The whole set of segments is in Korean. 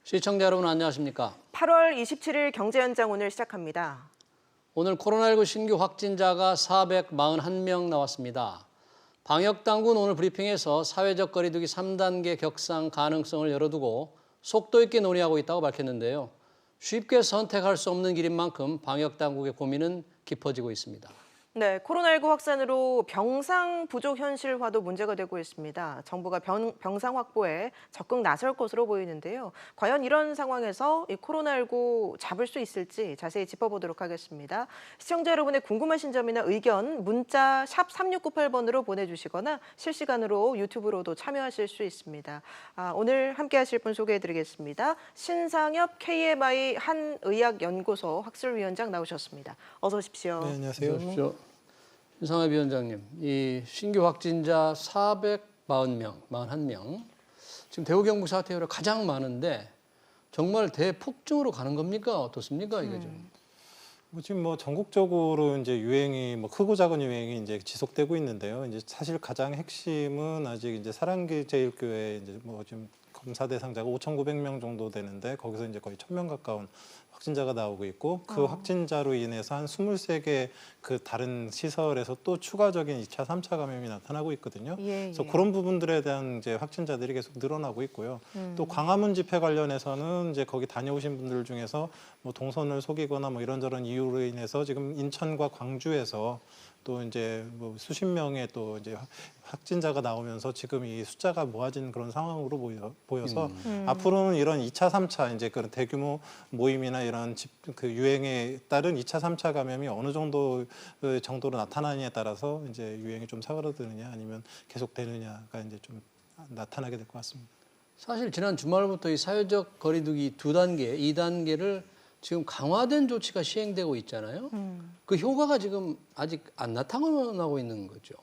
시청자 여러분 안녕하십니까? 8월 27일 경제현장 오늘 시작합니다. 오늘 코로나19 신규 확진자가 441명 나왔습니다. 방역당국은 오늘 브리핑에서 사회적 거리두기 3단계 격상 가능성을 열어두고 속도 있게 논의하고 있다고 밝혔는데요. 쉽게 선택할 수 없는 길인 만큼 방역당국의 고민은 깊어지고 있습니다. 네, 코로나19 확산으로 병상 부족 현실화도 문제가 되고 있습니다. 정부가 병상 확보에 적극 나설 것으로 보이는데요. 과연 이런 상황에서 이 코로나19 잡을 수 있을지 자세히 짚어보도록 하겠습니다. 시청자 여러분의 궁금하신 점이나 의견 문자 샵 3698번으로 보내주시거나 실시간으로 유튜브로도 참여하실 수 있습니다. 오늘 함께하실 분 소개해드리겠습니다. 신상엽 KMI 한의학연구소 학술위원장 나오셨습니다. 어서 오십시오. 네, 안녕하세요. 신상엽 위원장님, 이 신규 확진자 441명, 지금 대구 경북 사태 이후로 가장 많은데 정말 대폭증으로 가는 겁니까? 어떻습니까? 이게 좀. 지금 전국적으로 이제 유행이 크고 작은 유행이 이제 지속되고 있는데요. 이제 사실 가장 핵심은 아직 이제 사랑제일교회 이제 지금 검사 대상자가 5,900명 정도 되는데 거기서 이제 거의 1,000명 가까운 확진자가 나오고 있고 그 확진자로 인해서 한 23개 그 다른 시설에서 또 추가적인 2차, 3차 감염이 나타나고 있거든요. 그래서 그런 부분들에 대한 이제 확진자들이 계속 늘어나고 있고요. 또 광화문 집회 관련해서는 이제 거기 다녀오신 분들 중에서 동선을 속이거나 이런저런 이유로 인해서 지금 인천과 광주에서 또 이제 수십 명의 또 이제 확진자가 나오면서 지금 이 숫자가 모아진 그런 상황으로 보여서 앞으로는 이런 2차, 3차 이제 그런 대규모 모임이나 이런 그 유행에 따른 2차, 3차 감염이 어느 정도로 나타나느냐에 따라서 이제 유행이 좀 사그라드느냐 아니면 계속되느냐가 이제 좀 나타나게 될 것 같습니다. 사실 지난 주말부터 이 사회적 거리두기 2단계, 2단계를 지금 강화된 조치가 시행되고 있잖아요. 그 효과가 지금 아직 안 나타나고 있는 거죠.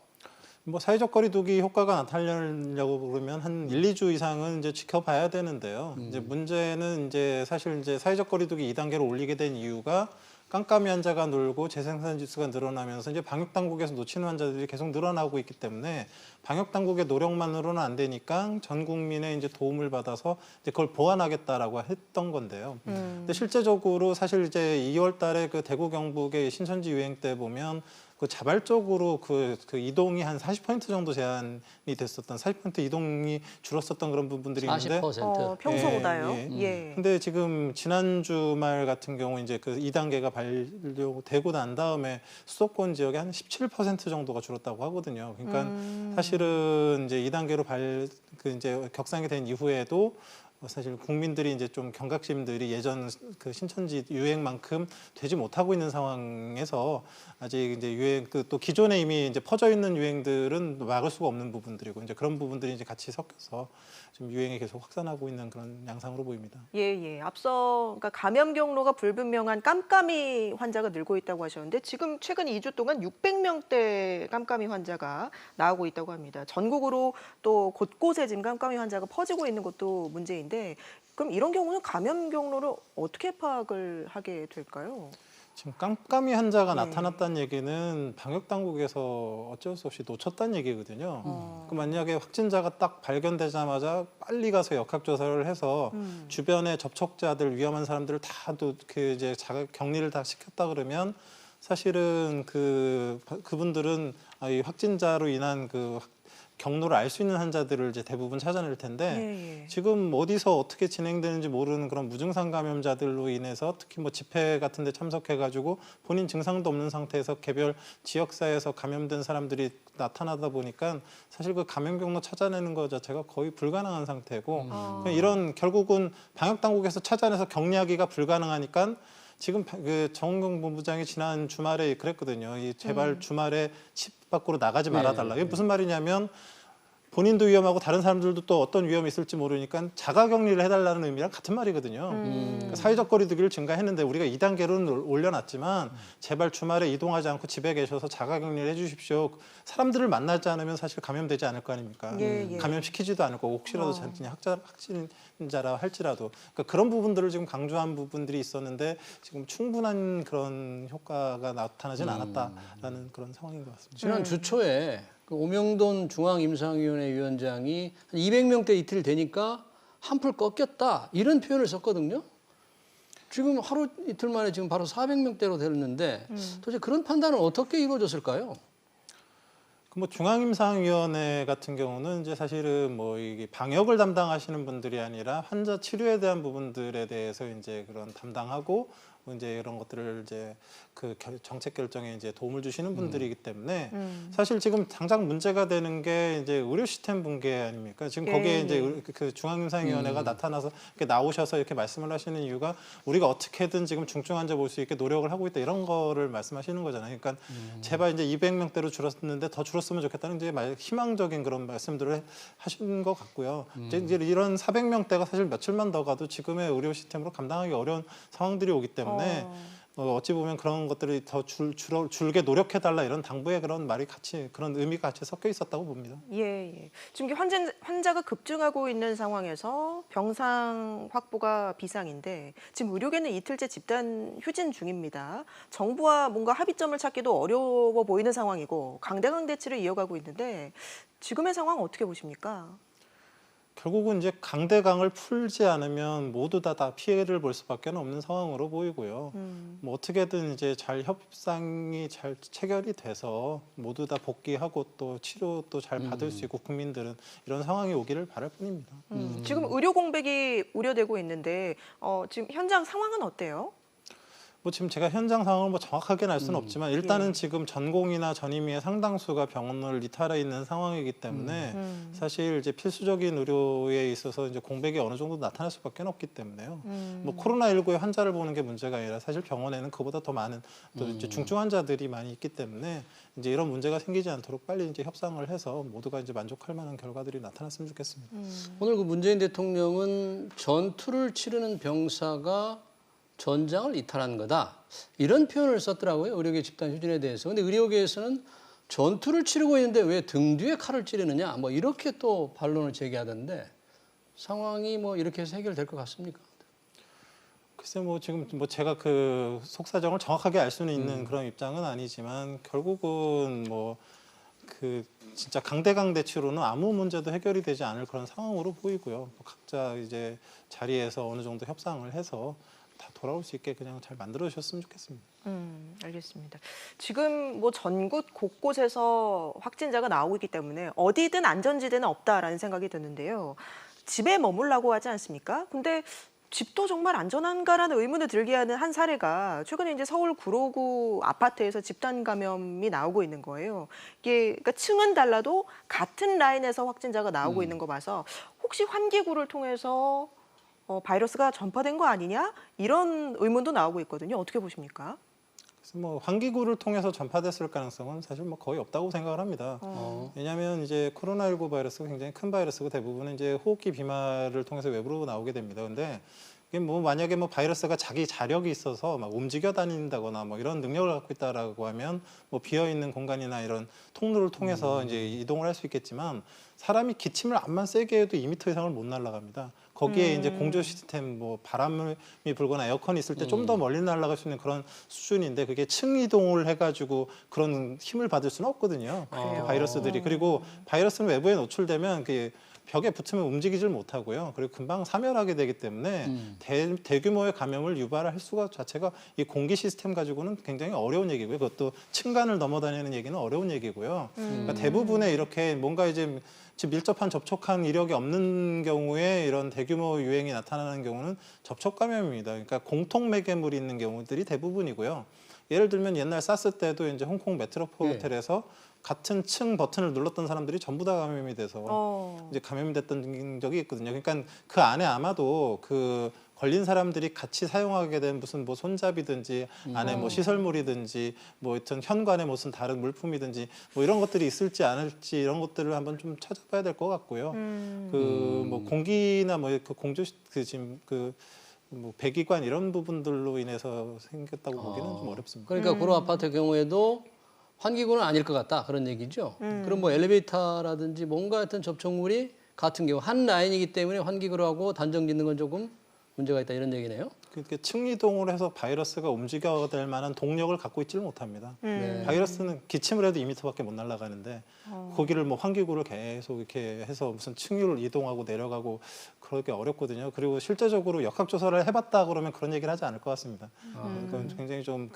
사회적 거리두기 효과가 나타나려고 그러면 한 1, 2주 이상은 이제 지켜봐야 되는데요. 이제 문제는 이제 사실 이제 사회적 거리두기 2단계로 올리게 된 이유가 깜깜이 환자가 늘고 재생산 지수가 늘어나면서 이제 방역 당국에서 놓치는 환자들이 계속 늘어나고 있기 때문에 방역 당국의 노력만으로는 안 되니까 전 국민의 이제 도움을 받아서 이제 그걸 보완하겠다라고 했던 건데요. 근데 실제적으로 사실 이제 2월 달에 그 대구 경북의 신천지 유행 때 보면 그 자발적으로 그 이동이 한 40% 정도 제한이 됐었던 40% 이동이 줄었었던 그런 부분들이 있는데 40%. 평소보다요. 예. 근데 지금 지난 주말 같은 경우 이제 그 2단계가 발효되고 난 다음에 수도권 지역에 한 17% 정도가 줄었다고 하거든요. 그러니까 사실은 이제 2단계로 이제 격상이 된 이후에도 사실 국민들이 이제 좀 경각심들이 예전 그 신천지 유행만큼 되지 못하고 있는 상황에서 아직 이제 유행 또 기존에 이미 이제 퍼져 있는 유행들은 막을 수가 없는 부분들이고 이제 그런 부분들이 이제 같이 섞여서 지금 유행이 계속 확산하고 있는 그런 양상으로 보입니다. 앞서 그러니까 감염 경로가 불분명한 깜깜이 환자가 늘고 있다고 하셨는데 지금 최근 2주 동안 600명대 깜깜이 환자가 나오고 있다고 합니다. 전국으로 또 곳곳에 지금 깜깜이 환자가 퍼지고 있는 것도 문제인데 그럼 이런 경우는 감염 경로를 어떻게 파악을 하게 될까요? 지금 깜깜이 환자가 나타났다는 얘기는 방역 당국에서 어쩔 수 없이 놓쳤다는 얘기거든요. 그 만약에 확진자가 딱 발견되자마자 빨리 가서 역학조사를 해서 주변의 접촉자들 위험한 사람들을 다 또 그 이제 격리를 다 시켰다 그러면 사실은 그분들은 이 확진자로 인한 그 경로를 알 수 있는 환자들을 이제 대부분 찾아낼 텐데 지금 어디서 어떻게 진행되는지 모르는 그런 무증상 감염자들로 인해서 특히 집회 같은 데 참석해가지고 본인 증상도 없는 상태에서 개별 지역사회에서 감염된 사람들이 나타나다 보니까 사실 그 감염 경로 찾아내는 것 자체가 거의 불가능한 상태고 이런 결국은 방역 당국에서 찾아내서 격리하기가 불가능하니까 지금 그 정은경 본부장이 지난 주말에 그랬거든요. 제발 주말에 집 밖으로 나가지 말아달라. 이게 무슨 말이냐면 본인도 위험하고 다른 사람들도 또 어떤 위험이 있을지 모르니까 자가격리를 해달라는 의미랑 같은 말이거든요. 그러니까 사회적 거리두기를 증가했는데 우리가 2단계로는 올려놨지만 제발 주말에 이동하지 않고 집에 계셔서 자가격리를 해주십시오. 사람들을 만나지 않으면 사실 감염되지 않을 거 아닙니까? 감염시키지도 않을 거고 혹시라도 확진자라 할지라도 그러니까 그런 부분들을 지금 강조한 부분들이 있었는데 지금 충분한 그런 효과가 나타나진 않았다라는 그런 상황인 것 같습니다. 지난 주 초에 그 오명돈 중앙임상위원회 위원장이 한 200명대 이틀 되니까 한풀 꺾였다 이런 표현을 썼거든요. 지금 하루 이틀 만에 지금 바로 400명대로 됐는데 도대체 그런 판단은 어떻게 이루어졌을까요? 뭐 중앙임상위원회 같은 경우는 이제 사실은 뭐 이게 방역을 담당하시는 분들이 아니라 환자 치료에 대한 부분들에 대해서 이제 그런 담당하고 이제 이런 것들을 이제 그 정책 결정에 이제 도움을 주시는 분들이기 때문에 사실 지금 당장 문제가 되는 게 이제 의료 시스템 붕괴 아닙니까? 지금 거기에 이제 그 중앙임상위원회가 나타나서 이렇게 나오셔서 이렇게 말씀을 하시는 이유가 우리가 어떻게든 지금 중증 환자 볼 수 있게 노력을 하고 있다 이런 거를 말씀하시는 거잖아요. 그러니까 제발 이제 200명대로 줄었는데 더 줄었으면 좋겠다는 이제 희망적인 그런 말씀들을 하신 것 같고요. 이제 이런 400명대가 사실 며칠만 더 가도 지금의 의료 시스템으로 감당하기 어려운 상황들이 오기 때문에 어찌 보면 그런 것들이 더 줄게 노력해달라 이런 당부의 그런 말이 같이 그런 의미가 같이 섞여 있었다고 봅니다. 예. 지금 환자가 급증하고 있는 상황에서 병상 확보가 비상인데 지금 의료계는 이틀째 집단 휴진 중입니다. 정부와 뭔가 합의점을 찾기도 어려워 보이는 상황이고 강대강 대치를 이어가고 있는데 지금의 상황 어떻게 보십니까? 결국은 이제 강대강을 풀지 않으면 모두 다 피해를 볼 수밖에 없는 상황으로 보이고요. 뭐 어떻게든 이제 잘 협상이 잘 체결이 돼서 모두 다 복귀하고 또 치료도 잘 받을 수 있고 국민들은 이런 상황이 오기를 바랄 뿐입니다. 지금 의료 공백이 우려되고 있는데 지금 현장 상황은 어때요? 뭐 지금 제가 현장 상황을 뭐 정확하게는 알 수는 없지만 일단은 예. 지금 전공이나 전임의의 상당수가 병원을 이탈해 있는 상황이기 때문에 사실 이제 필수적인 의료에 있어서 이제 공백이 어느 정도 나타날 수밖에 없기 때문에요. 뭐 코로나19의 환자를 보는 게 문제가 아니라 사실 병원에는 그보다 더 많은 또 이제 중증 환자들이 많이 있기 때문에 이제 이런 문제가 생기지 않도록 빨리 이제 협상을 해서 모두가 이제 만족할 만한 결과들이 나타났으면 좋겠습니다. 오늘 그 문재인 대통령은 전투를 치르는 병사가 전장을 이탈한 거다. 이런 표현을 썼더라고요. 의료계 집단 휴진에 대해서. 근데 의료계에서는 전투를 치르고 있는데 왜 등 뒤에 칼을 찌르느냐. 뭐 이렇게 또 반론을 제기하던데 상황이 뭐 이렇게 해서 해결될 것 같습니까? 글쎄 뭐 지금 뭐 제가 그 속사정을 정확하게 알 수는 있는 그런 입장은 아니지만 결국은 뭐 그 진짜 강대강 대치로는 아무 문제도 해결이 되지 않을 그런 상황으로 보이고요. 각자 이제 자리에서 어느 정도 협상을 해서 다 돌아올 수 있게 그냥 잘 만들어 주셨으면 좋겠습니다. 알겠습니다. 지금 뭐 전국 곳곳에서 확진자가 나오고 있기 때문에 어디든 안전지대는 없다라는 생각이 드는데요. 집에 머물라고 하지 않습니까? 근데 집도 정말 안전한가라는 의문을 들게 하는 한 사례가 최근에 이제 서울 구로구 아파트에서 집단 감염이 나오고 있는 거예요. 이게 그러니까 층은 달라도 같은 라인에서 확진자가 나오고 있는 거 봐서 혹시 환기구를 통해서 바이러스가 전파된 거 아니냐? 이런 의문도 나오고 있거든요. 어떻게 보십니까? 그래서 뭐 환기구를 통해서 전파됐을 가능성은 사실 뭐 거의 없다고 생각을 합니다. 왜냐하면 이제 코로나19 바이러스가 굉장히 큰 바이러스고 대부분은 이제 호흡기 비말을 통해서 외부로 나오게 됩니다. 근데 이게 뭐 만약에 뭐 바이러스가 자기 자력이 있어서 막 움직여 다닌다거나 뭐 이런 능력을 갖고 있다라고 하면 뭐 비어 있는 공간이나 이런 통로를 통해서 이제 이동을 할 수 있겠지만 사람이 기침을 암만 세게 해도 2m 이상을 못 날아갑니다. 거기에 이제 공조 시스템, 뭐 바람이 불거나 에어컨이 있을 때 좀 더 멀리 날아갈 수 있는 그런 수준인데 그게 층 이동을 해가지고 그런 힘을 받을 수는 없거든요. 바이러스들이. 그리고 바이러스는 외부에 노출되면 그 벽에 붙으면 움직이질 못하고요. 그리고 금방 사멸하게 되기 때문에 대규모의 감염을 유발할 수가 자체가 이 공기 시스템 가지고는 굉장히 어려운 얘기고요. 그것도 층간을 넘어다니는 얘기는 어려운 얘기고요. 그러니까 대부분의 이렇게 뭔가 이제 밀접한 접촉한 이력이 없는 경우에 이런 대규모 유행이 나타나는 경우는 접촉 감염입니다. 그러니까 공통 매개물이 있는 경우들이 대부분이고요. 예를 들면 옛날 사스 때도 이제 홍콩 메트로폴리탄에서 같은 층 버튼을 눌렀던 사람들이 전부 다 감염이 돼서 이제 감염이 됐던 적이 있거든요. 그러니까 그 안에 아마도 그 걸린 사람들이 같이 사용하게 된 무슨 뭐 손잡이든지 안에 뭐 시설물이든지 뭐 하여튼 현관에 무슨 다른 물품이든지 뭐 이런 것들이 있을지 않을지 이런 것들을 한번 좀 찾아봐야 될 것 같고요. 그 뭐 공기나 뭐 그 공조 그 지금 그 뭐 배기관 이런 부분들로 인해서 생겼다고 보기는 좀 어렵습니다. 그러니까 구로 아파트 경우에도 환기구는 아닐 것 같다 그런 얘기죠. 그럼 뭐 엘리베이터라든지 뭔가 하여튼 접촉물이 같은 경우 한 라인이기 때문에 환기구로 하고 단정 짓는 건 조금 문제가 있다 이런 얘기네요. 그러니까 층이동을 해서 바이러스가 움직여될 만한 동력을 갖고 있지를 못합니다. 네. 바이러스는 기침을 해도 2m밖에 못 날아가는데 거기를 뭐 환기구를 계속 이렇게 해서 무슨 층위를 이동하고 내려가고 그러기 어렵거든요. 그리고 실제적으로 역학조사를 해봤다 그러면 그런 얘기를 하지 않을 것 같습니다. 그건 굉장히 좀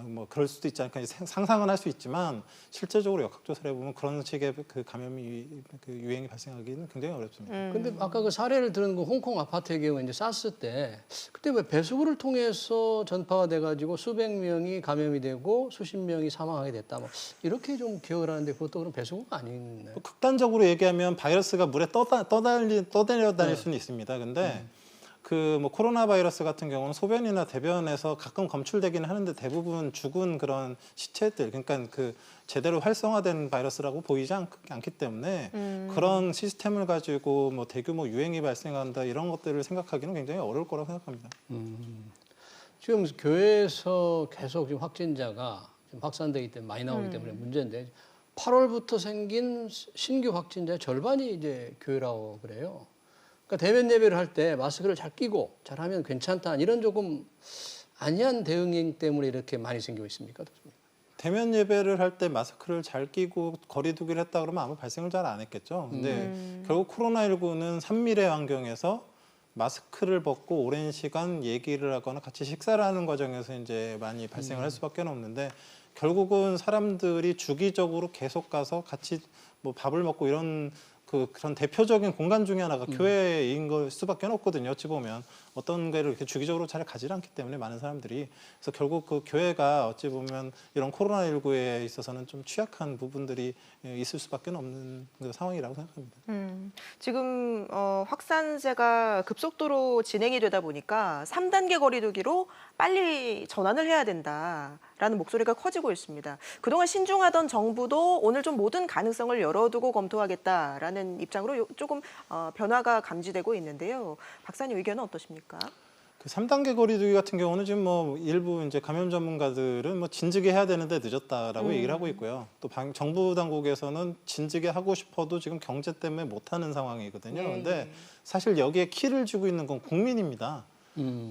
뭐 그럴 수도 있지 않을까 상상은 할 수 있지만 실제적으로 역학조사를 해보면 그런 식의 그 감염이 그 유행이 발생하기는 굉장히 어렵습니다. 근데 아까 그 사례를 들은 그 홍콩 아파트의 경우 이제 사스 때 그때 왜 배수구를 통해서 전파가 돼가지고 수백 명이 감염이 되고 수십 명이 사망하게 됐다. 뭐 이렇게 좀 기억을 하는데 그것도 그럼 배수구가 아니나요? 극단적으로 얘기하면 바이러스가 물에 떠내려 다닐 수는 있습니다. 근데 그 뭐 코로나 바이러스 같은 경우는 소변이나 대변에서 가끔 검출되기는 하는데 대부분 죽은 그런 시체들, 그러니까 그 제대로 활성화된 바이러스라고 보이지 않기 때문에 그런 시스템을 가지고 뭐 대규모 유행이 발생한다 이런 것들을 생각하기는 굉장히 어려울 거라고 생각합니다. 지금 교회에서 계속 지금 확진자가 지금 확산되기 때문에 많이 나오기 때문에 문제인데 8월부터 생긴 신규 확진자의 절반이 이제 교회라고 그래요. 그러니까 대면 예배를 할 때 마스크를 잘 끼고 잘하면 괜찮다 이런 조금 안이한 대응 때문에 이렇게 많이 생기고 있습니까? 대면 예배를 할 때 마스크를 잘 끼고 거리 두기를 했다 그러면 아무 발생을 잘 안 했겠죠. 근데 결국 코로나19는 산밀의 환경에서 마스크를 벗고 오랜 시간 얘기를 하거나 같이 식사를 하는 과정에서 이제 많이 발생을 할 수밖에 없는데 결국은 사람들이 주기적으로 계속 가서 같이 뭐 밥을 먹고 이런 그런 대표적인 공간 중에 하나가 교회인 걸 수밖에 없거든요. 어찌 보면 어떤 거를 이렇게 주기적으로 잘 가지 않기 때문에 많은 사람들이 그래서 결국 그 교회가 어찌 보면 이런 코로나19에 있어서는 좀 취약한 부분들이 있을 수밖에 없는 그 상황이라고 생각합니다. 지금 확산세가 급속도로 진행이 되다 보니까 3단계 거리두기로 빨리 전환을 해야 된다라는 목소리가 커지고 있습니다. 그동안 신중하던 정부도 오늘 좀 모든 가능성을 열어두고 검토하겠다라는 입장으로 조금 변화가 감지되고 있는데요. 박사님 의견은 어떠십니까? 그 3단계 거리두기 같은 경우는 지금 뭐 일부 이제 감염 전문가들은 뭐 진즉에 해야 되는데 늦었다라고 얘기를 하고 있고요. 또 정부 당국에서는 진즉에 하고 싶어도 지금 경제 때문에 못 하는 상황이거든요. 근데 사실 여기에 키를 쥐고 있는 건 국민입니다.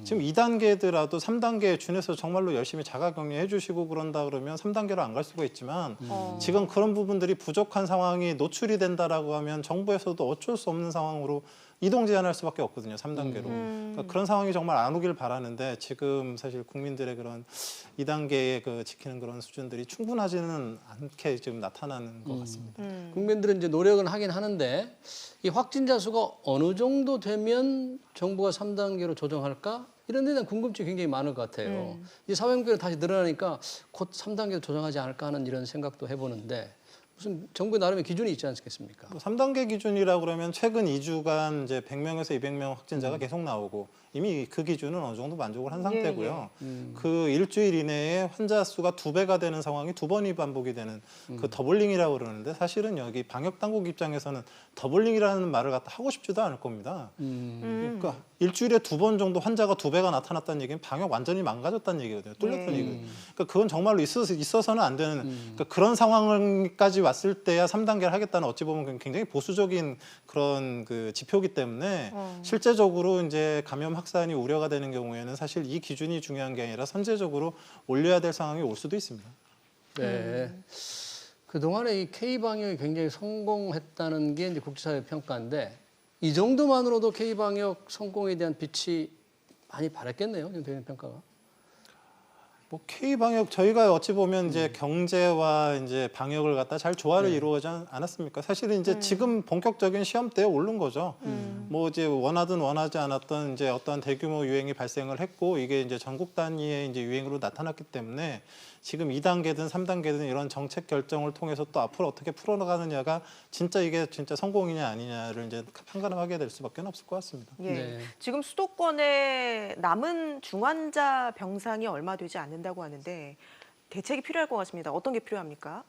지금 2단계더라도 3단계에 준해서 정말로 열심히 자가격리해 주시고 그런다 그러면 3단계로 안 갈 수가 있지만 지금 그런 부분들이 부족한 상황이 노출이 된다라고 하면 정부에서도 어쩔 수 없는 상황으로 이동 제한할 수밖에 없거든요. 3단계로. 그러니까 그런 상황이 정말 안 오길 바라는데 지금 사실 국민들의 그런 2단계에 그 지키는 그런 수준들이 충분하지는 않게 지금 나타나는 것 같습니다. 국민들은 이제 노력은 하긴 하는데 이 확진자 수가 어느 정도 되면 정부가 3단계로 조정할까? 이런 데에 대한 궁금증이 굉장히 많을 것 같아요. 이제 사회형편이 다시 늘어나니까 곧 3단계로 조정하지 않을까 하는 이런 생각도 해보는데 무슨 정부 나름의 기준이 있지 않겠습니까? 3단계 기준이라고 그러면 최근 2주간 이제 100명에서 200명 확진자가 계속 나오고 이미 그 기준은 어느 정도 만족을 한 상태고요. 그 일주일 이내에 환자 수가 2배가 되는 상황이 2번이 반복이 되는 그 더블링이라고 그러는데 사실은 여기 방역 당국 입장에서는 더블링이라는 말을 갖다 하고 싶지도 않을 겁니다. 그러니까 일주일에 2번 정도 환자가 2배가 나타났다는 얘기는 방역 완전히 망가졌다는 얘기거든요. 뚫렸다는 얘기거든요. 그러니까 그건 정말로 있어서는 안 되는 그러니까 그런 상황까지 왔을 때야 3단계를 하겠다는 어찌 보면 굉장히 보수적인 그런 그 지표이기 때문에 실제적으로 이제 감염 확산이 우려가 되는 경우에는 사실 이 기준이 중요한 게 아니라 선제적으로 올려야 될 상황이 올 수도 있습니다. 네. 그동안에 이 K방역이 굉장히 성공했다는 게 이제 국제사회 평가인데 이 정도만으로도 K방역 성공에 대한 빛이 많이 바랬겠네요. 지금 대면 평가가. 뭐 K 방역 저희가 어찌 보면 이제 경제와 이제 방역을 갖다 잘 조화를 이루어지 않았습니까? 사실은 이제 지금 본격적인 시험대에 오른 거죠. 뭐 이제 원하든 원하지 않았던 이제 어떠한 대규모 유행이 발생을 했고 이게 이제 전국 단위의 이제 유행으로 나타났기 때문에 지금 2단계든 3단계든 이런 정책 결정을 통해서 또 앞으로 어떻게 풀어나가느냐가 진짜 이게 진짜 성공이냐 아니냐를 이제 판가름하게 될 수밖에 없을 것 같습니다. 예. 네. 지금 수도권에 남은 중환자 병상이 얼마 되지 않는다고 하는데 대책이 필요할 것 같습니다. 어떤 게 필요합니까?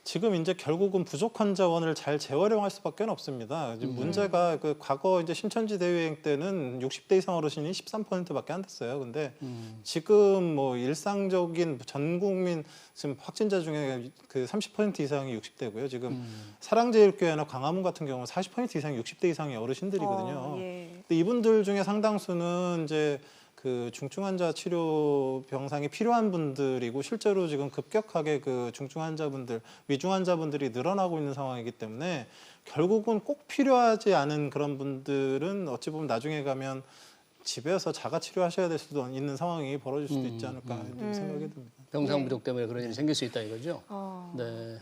지금 이제 결국은 부족 환자원을 잘 재활용할 수밖에 없습니다. 지금 문제가 그 과거 이제 신천지 대유행 때는 60대 이상 어르신이 13%밖에 안 됐어요. 근데 지금 뭐 일상적인 전 국민 지금 확진자 중에 그 30% 이상이 60대고요. 지금 사랑제일교회나 광화문 같은 경우는 40% 이상이 60대 이상의 어르신들이거든요. 예. 근데 이분들 중에 상당수는 이제 그 중증 환자 치료 병상이 필요한 분들이고 실제로 지금 급격하게 그 중증 환자분들, 위중 환자분들이 늘어나고 있는 상황이기 때문에 결국은 꼭 필요하지 않은 그런 분들은 어찌 보면 나중에 가면 집에서 자가 치료하셔야 될 수도 있는 상황이 벌어질 수도 있지 않을까 이런 생각이 듭니다. 병상 부족 때문에 그런 일이 생길 수 있다 이거죠. 어. 네.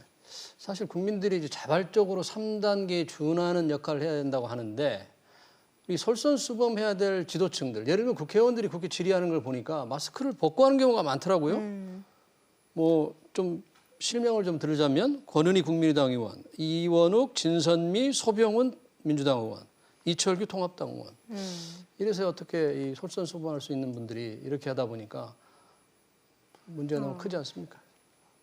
사실 국민들이 이제 자발적으로 3단계에 준하는 역할을 해야 된다고 하는데 이 솔선수범해야 될 지도층들, 예를 들면 국회의원들이 그렇게 질의하는 걸 보니까 마스크를 벗고 하는 경우가 많더라고요. 뭐 좀 실명을 좀 들자면 권은희 국민의당 의원, 이원욱, 진선미, 소병훈 민주당 의원, 이철규 통합당 의원. 이래서 어떻게 이 솔선수범할 수 있는 분들이 이렇게 하다 보니까 문제가 너무 크지 않습니까?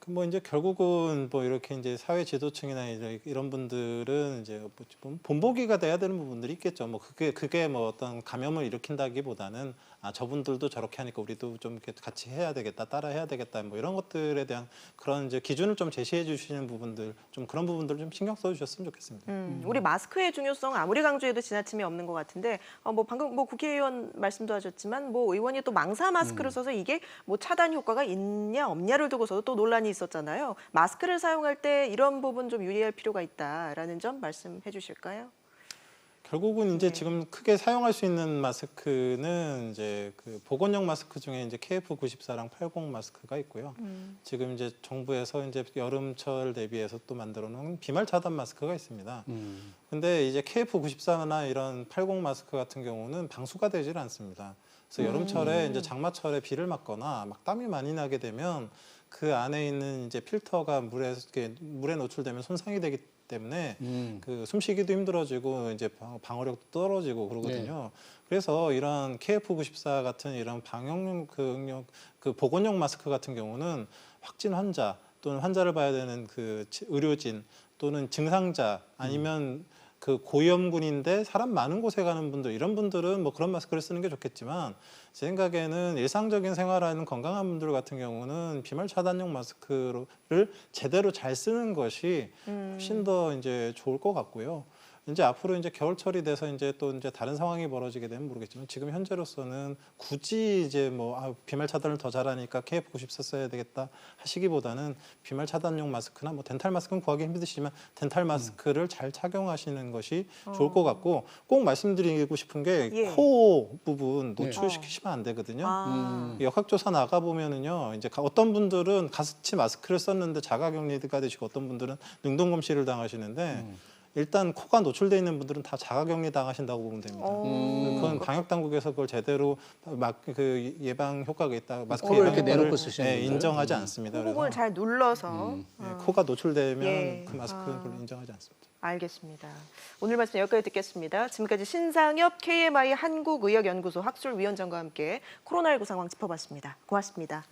그 뭐 이제 결국은 뭐 이렇게 이제 사회 지도층이나 이런 분들은 이제 뭐 본보기가 돼야 되는 부분들이 있겠죠. 뭐 그게 뭐 어떤 감염을 일으킨다기보다는 아 저분들도 저렇게 하니까 우리도 좀 이렇게 같이 해야 되겠다, 따라 해야 되겠다, 뭐 이런 것들에 대한 그런 이제 기준을 좀 제시해 주시는 부분들, 좀 그런 부분들 좀 신경 써 주셨으면 좋겠습니다. 우리 마스크의 중요성 아무리 강조해도 지나침이 없는 것 같은데 뭐 방금 뭐 국회의원 말씀도 하셨지만 뭐 의원이 또 망사 마스크를 써서 이게 뭐 차단 효과가 있냐 없냐를 두고서도 또 논란이 있었잖아요. 마스크를 사용할 때 이런 부분 좀 유의할 필요가 있다라는 점 말씀해 주실까요? 결국은 이제 지금 크게 사용할 수 있는 마스크는 이제 그 보건용 마스크 중에 이제 KF94랑 80 마스크가 있고요. 지금 이제 정부에서 이제 여름철 대비해서 또 만들어 놓은 비말 차단 마스크가 있습니다. 근데 이제 KF94나 이런 80 마스크 같은 경우는 방수가 되질 않습니다. 그래서 여름철에 이제 장마철에 비를 맞거나 막 땀이 많이 나게 되면 그 안에 있는 이제 필터가 물에 노출되면 손상이 되기 때문에 그 숨쉬기도 힘들어지고 이제 방어력도 떨어지고 그러거든요. 그래서 이런 KF94 같은 이런 방역용 그 보건용 마스크 같은 경우는 확진 환자 또는 환자를 봐야 되는 그 의료진 또는 증상자 아니면 그 고위험군인데 사람 많은 곳에 가는 분들 이런 분들은 뭐 그런 마스크를 쓰는 게 좋겠지만 제 생각에는 일상적인 생활하는 건강한 분들 같은 경우는 비말 차단용 마스크를 제대로 잘 쓰는 것이 훨씬 더 이제 좋을 것 같고요. 이제 앞으로 이제 겨울철이 돼서 이제 또 이제 다른 상황이 벌어지게 되면 모르겠지만 지금 현재로서는 굳이 이제 뭐 비말 차단을 더 잘하니까 KF94 써야 되겠다 하시기보다는 비말 차단용 마스크나 뭐 덴탈 마스크는 구하기 힘드시지만 덴탈 마스크를 잘 착용하시는 것이 좋을 것 같고 꼭 말씀드리고 싶은 게 코 부분 노출시키시면 안 되거든요. 역학조사 나가 보면은요 이제 어떤 분들은 가습기 마스크를 썼는데 자가격리가 되시고 어떤 분들은 능동검시를 당하시는데. 일단 코가 노출돼 있는 분들은 다 자가격리 당하신다고 보면 됩니다. 그건 방역 당국에서 그걸 제대로 그 예방 효과가 있다. 마스크 코를 예방 이렇게 효과를 내놓고 쓰시는 분들? 인정하지 않습니다. 코 부분을 그래서 잘 눌러서 코가 노출되면 예. 그 마스크는 별로 인정하지 않습니다. 알겠습니다. 오늘 말씀 여기까지 듣겠습니다. 지금까지 신상엽 KMI 한국의학연구소 학술위원장과 함께 코로나19 상황 짚어봤습니다. 고맙습니다.